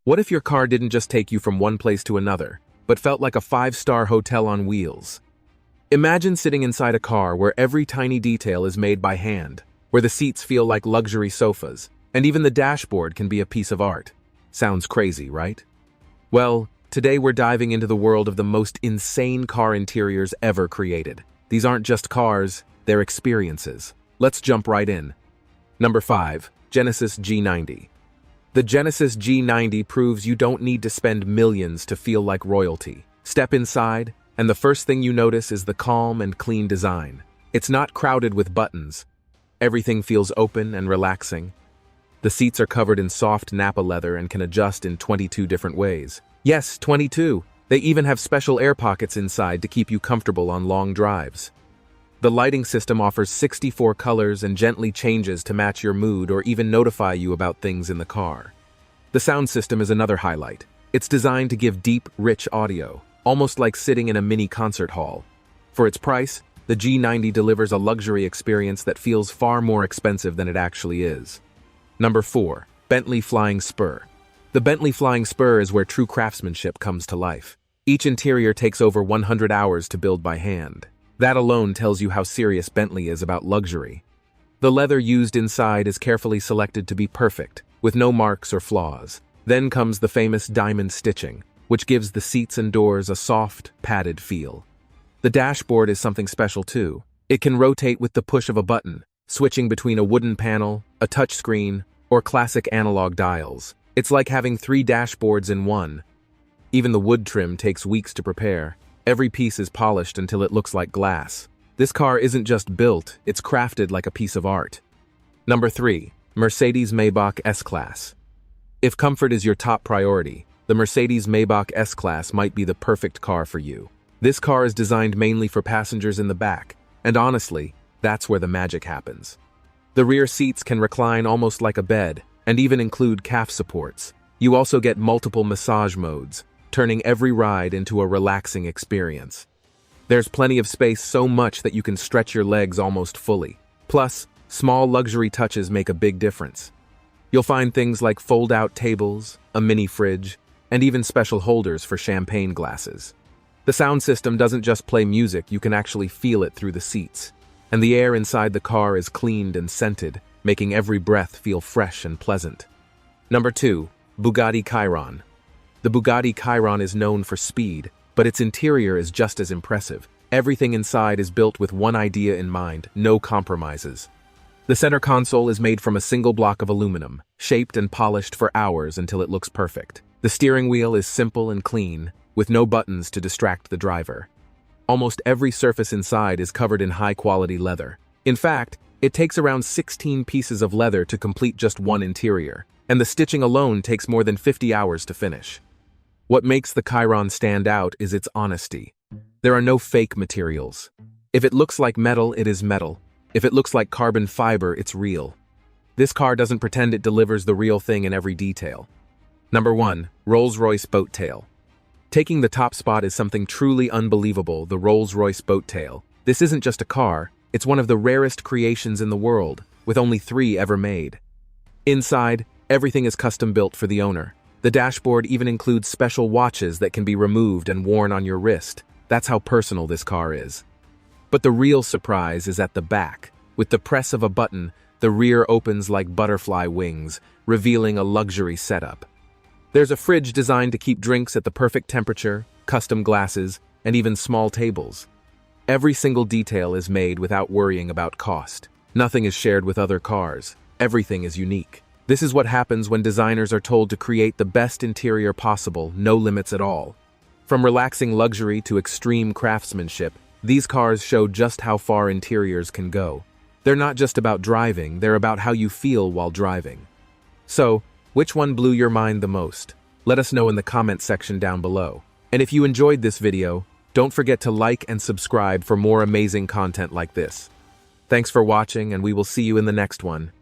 What if your car didn't just take you from one place to another, but felt like a five-star hotel on wheels? Imagine sitting inside a car where every tiny detail is made by hand, where the seats feel like luxury sofas, and even the dashboard can be a piece of art. Sounds crazy, right? Well, today we're diving into the world of the most insane car interiors ever created. These aren't just cars, they're experiences. Let's jump right in. Number 5. Genesis G90. The Genesis G90 proves you don't need to spend millions to feel like royalty. Step inside, and the first thing you notice is the calm and clean design. It's not crowded with buttons. Everything feels open and relaxing. The seats are covered in soft Nappa leather and can adjust in 22 different ways. Yes, 22! They even have special air pockets inside to keep you comfortable on long drives. The lighting system offers 64 colors and gently changes to match your mood or even notify you about things in the car. The sound system is another highlight. It's designed to give deep, rich audio, almost like sitting in a mini concert hall. For its price, the G90 delivers a luxury experience that feels far more expensive than it actually is. Number 4. Bentley Flying Spur. The Bentley Flying Spur is where true craftsmanship comes to life. Each interior takes over 100 hours to build by hand. That alone tells you how serious Bentley is about luxury. The leather used inside is carefully selected to be perfect, with no marks or flaws. Then comes the famous diamond stitching, which gives the seats and doors a soft, padded feel. The dashboard is something special too. It can rotate with the push of a button, switching between a wooden panel, a touchscreen, or classic analog dials. It's like having 3 dashboards in one. Even the wood trim takes weeks to prepare. Every piece is polished until it looks like glass. This car isn't just built, it's crafted like a piece of art. Number 3. Mercedes-Maybach S-Class. If comfort is your top priority, the Mercedes-Maybach S-Class might be the perfect car for you. This car is designed mainly for passengers in the back, and honestly, that's where the magic happens. The rear seats can recline almost like a bed, and even include calf supports. You also get multiple massage modes, turning every ride into a relaxing experience. There's plenty of space, so much that you can stretch your legs almost fully. Plus, small luxury touches make a big difference. You'll find things like fold-out tables, a mini fridge, and even special holders for champagne glasses. The sound system doesn't just play music, you can actually feel it through the seats. And the air inside the car is cleaned and scented, making every breath feel fresh and pleasant. Number 2. Bugatti Chiron. The Bugatti Chiron is known for speed, but its interior is just as impressive. Everything inside is built with one idea in mind, no compromises. The center console is made from a single block of aluminum, shaped and polished for hours until it looks perfect. The steering wheel is simple and clean, with no buttons to distract the driver. Almost every surface inside is covered in high-quality leather. In fact, it takes around 16 pieces of leather to complete just one interior, and the stitching alone takes more than 50 hours to finish. What makes the Chiron stand out is its honesty. There are no fake materials. If it looks like metal, it is metal. If it looks like carbon fiber, it's real. This car doesn't pretend it delivers the real thing in every detail. Number 1. Rolls-Royce Boat Tail. Taking the top spot is something truly unbelievable, the Rolls-Royce Boat Tail. This isn't just a car, it's one of the rarest creations in the world, with only 3 ever made. Inside, everything is custom built for the owner. The dashboard even includes special watches that can be removed and worn on your wrist. That's how personal this car is. But the real surprise is at the back. With the press of a button, the rear opens like butterfly wings, revealing a luxury setup. There's a fridge designed to keep drinks at the perfect temperature, custom glasses, and even small tables. Every single detail is made without worrying about cost. Nothing is shared with other cars. Everything is unique. This is what happens when designers are told to create the best interior possible, no limits at all. From relaxing luxury to extreme craftsmanship, these cars show just how far interiors can go. They're not just about driving, they're about how you feel while driving. So, which one blew your mind the most? Let us know in the comment section down below. And if you enjoyed this video, don't forget to like and subscribe for more amazing content like this. Thanks for watching, and we will see you in the next one.